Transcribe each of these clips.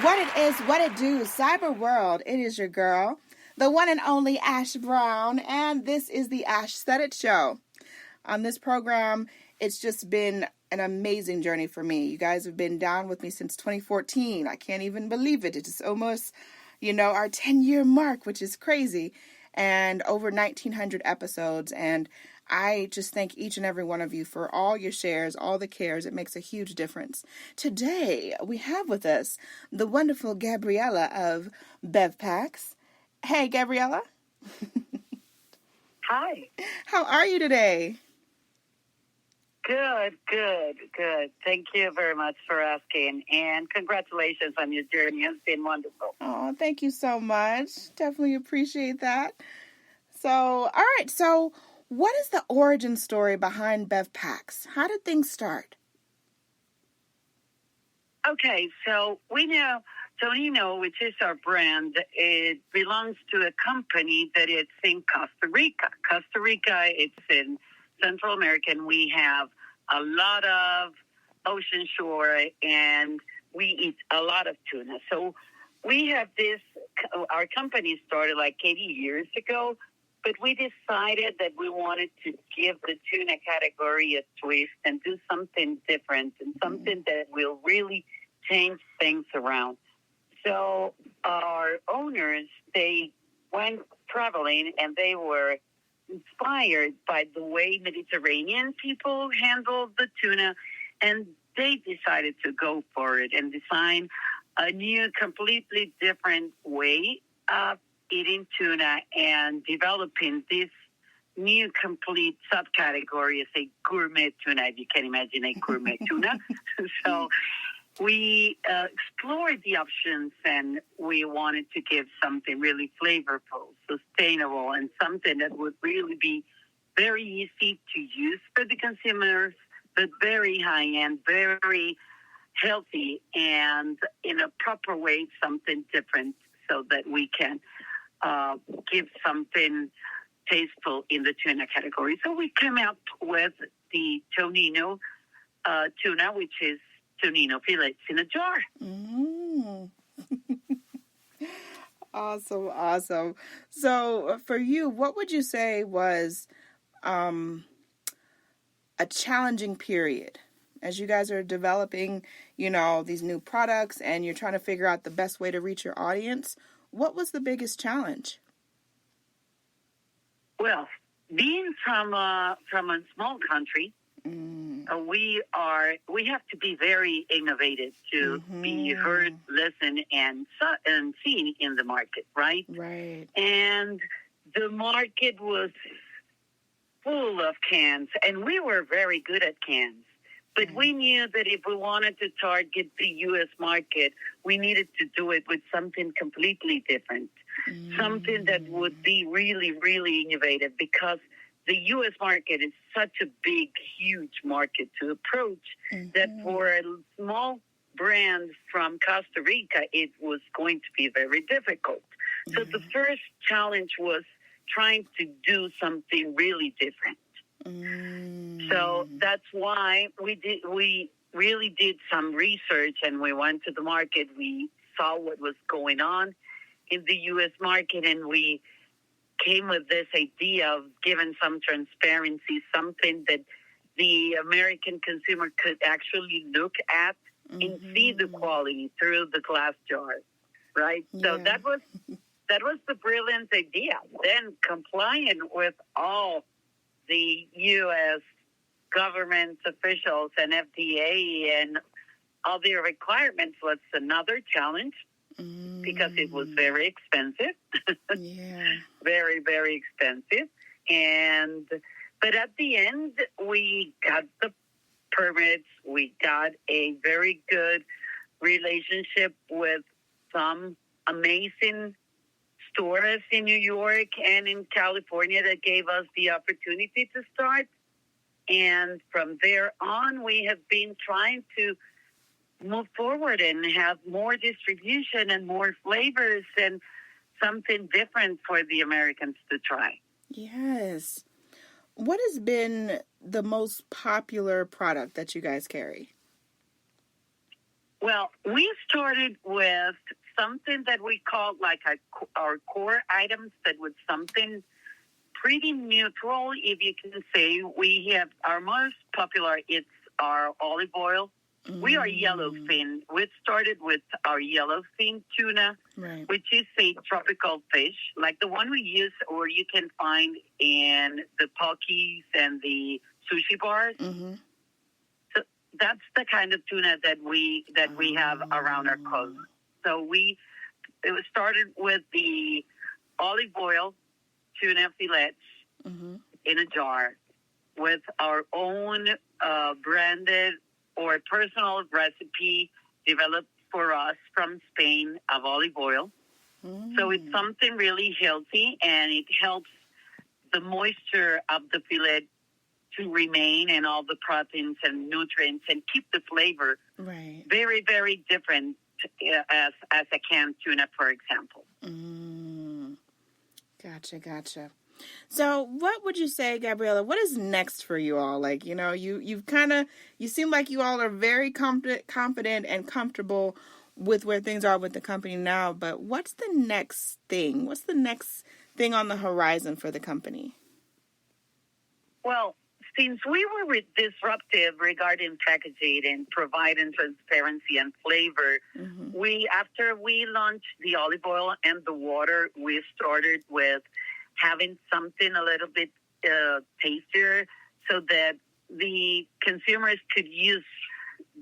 What it is, what it do, cyber world, it is your girl, the one and only Ash Brown, and this is the Ash Said It Show. On this program, it's just been an amazing journey for me. You guys have been down with me since 2014. I can't even believe it. It's almost, our 10-year mark, which is crazy, and over 1,900 episodes, and I just thank each and every one of you for all your shares, all the cares. It makes a huge difference. Today, we have with us the wonderful Gabriella of Bev Packs. Hey, Gabriella. Hi. How are you today? Good. Thank you very much for asking, and congratulations on your journey. It's been wonderful. Oh, thank you so much. Definitely appreciate that. So, all right, so what is the origin story behind Bev Packs? How did things start? Okay, so we know Tonnino, which is our brand, it belongs to a company that it's in Costa Rica. Costa Rica, it's in Central America, and we have a lot of ocean shore, and we eat a lot of tuna. So we have our company started like 80 years ago, but we decided that we wanted to give the tuna category a twist and do something different and something that will really change things around. So our owners, they went traveling and they were inspired by the way Mediterranean people handle the tuna, and they decided to go for it and design a new, completely different way of eating tuna and developing this new complete subcategory as a gourmet tuna, if you can imagine a gourmet tuna. So we explored the options, and we wanted to give something really flavorful, sustainable, and something that would really be very easy to use for the consumers, but very high-end, very healthy, and in a proper way, something different so that we can give something tasteful in the tuna category. So we came up with the Tonnino tuna, which is Tonnino fillets in a jar. Mm. Awesome. So for you, what would you say was a challenging period as you guys are developing, these new products and you're trying to figure out the best way to reach your audience? What was the biggest challenge? Well, being from a small country, we have to be very innovative to be heard, listened, and seen in the market, right? Right. And the market was full of cans, and we were very good at cans. But we knew that if we wanted to target the U.S. market, we needed to do it with something completely different, something that would be really, really innovative, because the U.S. market is such a big, huge market to approach that for a small brand from Costa Rica, it was going to be very difficult. So the first challenge was trying to do something really different. So that's why we really did some research, and we went to the market. We saw what was going on in the U.S. market, and we came with this idea of giving some transparency, something that the American consumer could actually look at and see the quality through the glass jar, right? Yeah. So that was the brilliant idea. Then complying with all the U.S. government officials and FDA and all their requirements was another challenge, because it was very expensive. Very, very expensive. But at the end, we got the permits. We got a very good relationship with some amazing stores in New York and in California that gave us the opportunity to start. And from there on, we have been trying to move forward and have more distribution and more flavors and something different for the Americans to try. Yes. What has been the most popular product that you guys carry? Well, we started with something that we called like our core items that was something pretty neutral, if you can say. We have our most popular, it's our olive oil. We are yellowfin. We started with our yellowfin tuna, Right. which is a tropical fish, like the one we use or you can find in the Pockies and the sushi bars. Mm-hmm. So that's the kind of tuna that we have around our coast. So it was started with the olive oil tuna fillets in a jar with our own branded or personal recipe developed for us from Spain of olive oil. So it's something really healthy, and it helps the moisture of the fillet to remain and all the proteins and nutrients and keep the flavor very, very different as a canned tuna, for example. Gotcha. So what would you say, Gabriella, what is next for you all? Like, you know, you seem like you all are very confident and comfortable with where things are with the company now, but what's the next thing? What's the next thing on the horizon for the company? Well, since we were disruptive regarding packaging and providing transparency and flavor, after we launched the olive oil and the water, we started with having something a little bit tastier so that the consumers could use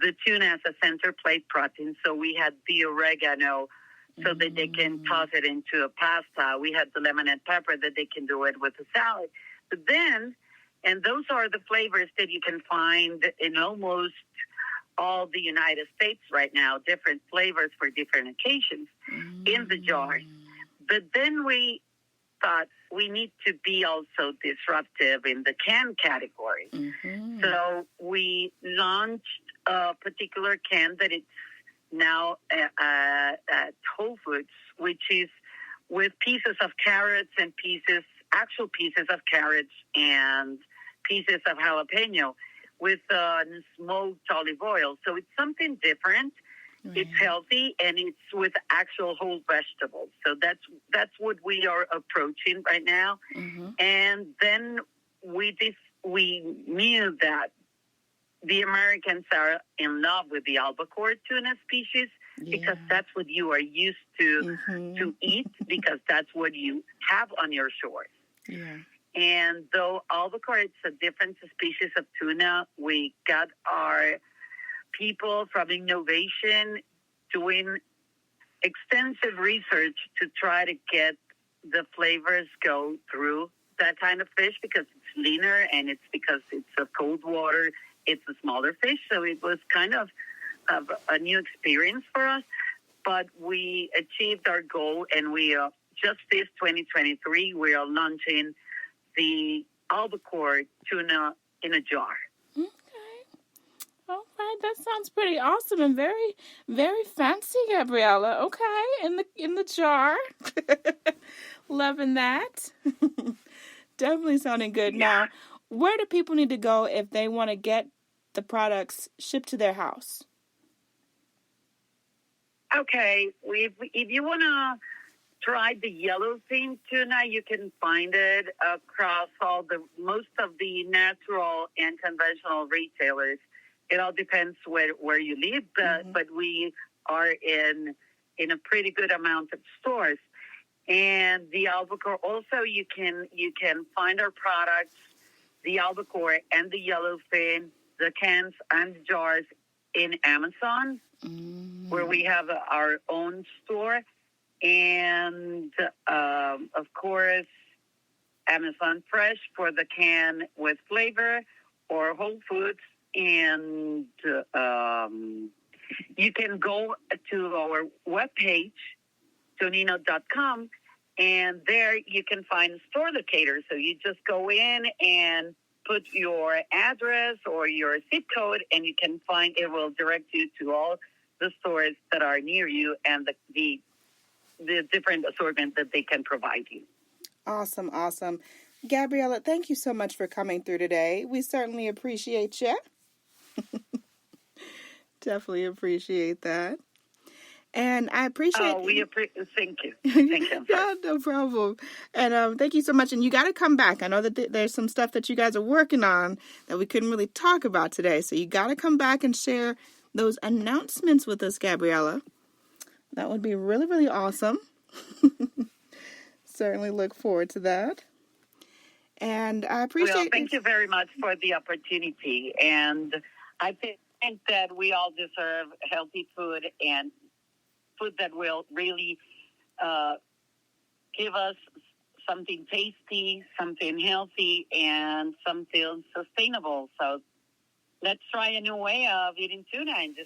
the tuna as a center plate protein. So we had the oregano so that they can toss it into a pasta. We had the lemon and pepper that they can do it with a salad. But then, and those are the flavors that you can find in almost all the United States right now, different flavors for different occasions in the jar. But then we thought we need to be also disruptive in the can category. So we launched a particular can that it's now at Whole Foods, which is with pieces of carrots and actual pieces of carrots and pieces of jalapeno with smoked olive oil. So it's something different. It's healthy, and it's with actual whole vegetables. So that's what we are approaching right now. And then we knew that the Americans are in love with the albacore tuna species because that's what you are used to eat, because that's what you have on your shores. And though albacore is a different species of tuna, we got our people from innovation doing extensive research to try to get the flavors go through that kind of fish, because it's leaner and it's because it's a cold water, it's a smaller fish. So it was kind of a new experience for us, but we achieved our goal, and we just this 2023, we are launching the albacore tuna in a jar. All right, that sounds pretty awesome and very, very fancy, Gabriella. Okay, in the jar. Loving that. Definitely sounding good. Now, where do people need to go if they want to get the products shipped to their house? Okay, if you want to try the yellowfin tuna, you can find it across most of the natural and conventional retailers. It all depends where you live, but we are in a pretty good amount of stores. And the albacore, also you can find our products, the albacore and the yellowfin, the cans and the jars in Amazon, where we have our own store. And, of course, Amazon Fresh for the can with flavor, or Whole Foods. And you can go to our webpage, Tonnino.com, and there you can find a store locator. So you just go in and put your address or your zip code, and you can find, it will direct you to all the stores that are near you and the different assortment that they can provide you. Awesome. Gabriella, thank you so much for coming through today. We certainly appreciate you. Definitely appreciate that. And I appreciate... thank you. Thank you. Yeah, no problem. And thank you so much. And you got to come back. I know that there's some stuff that you guys are working on that we couldn't really talk about today. So you got to come back and share those announcements with us, Gabriella. That would be really, really awesome. Certainly look forward to that. And I appreciate... Well, thank you very much for the opportunity. And I think that we all deserve healthy food and food that will really give us something tasty, something healthy, and something sustainable. So let's try a new way of eating tuna and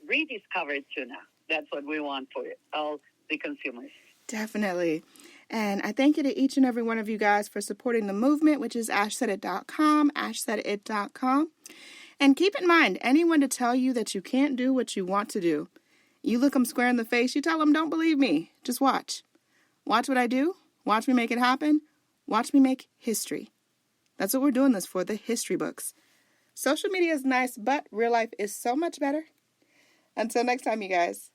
rediscover tuna. That's what we want for all the consumers. Definitely. And I thank you to each and every one of you guys for supporting the movement, which is ashsaidit.com, ashsaidit.com. And keep in mind, anyone to tell you that you can't do what you want to do, you look them square in the face, you tell them, don't believe me, just watch. Watch what I do, watch me make it happen, watch me make history. That's what we're doing this for, the history books. Social media is nice, but real life is so much better. Until next time, you guys.